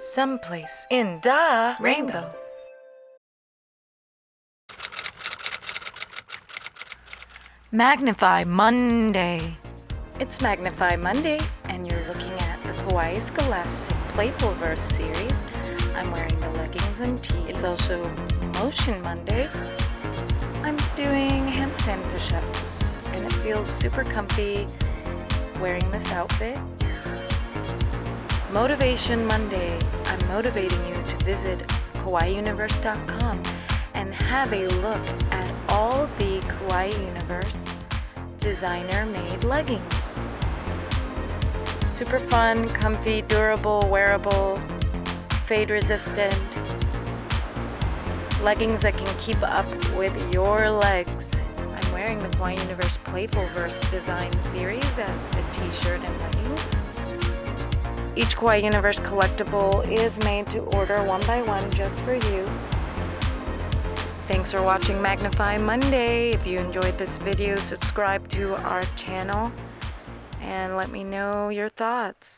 SomePlace in the rainbow. MAGNIFY Monday. It's MAGNIFY Monday, and you're looking at the Kawaii Scholastic Playfulverse series. I'm wearing the leggings and tee. It's also Motion Monday. I'm doing handstand push-ups, and it feels super comfy wearing this outfit. Motivation Monday. I'm motivating you to visit kawaii-universe.com and have a look at all the Kawaii Universe designer-made leggings. Super fun, comfy, durable, wearable, fade-resistant leggings that can keep up with your legs. I'm wearing the Kawaii Universe Playfulverse design series as the t-shirt and leggings. Each Kawaii Universe collectible is made to order one by one just for you. Thanks for watching MAGNIFY Monday. If you enjoyed this video, subscribe to our channel and let me know your thoughts.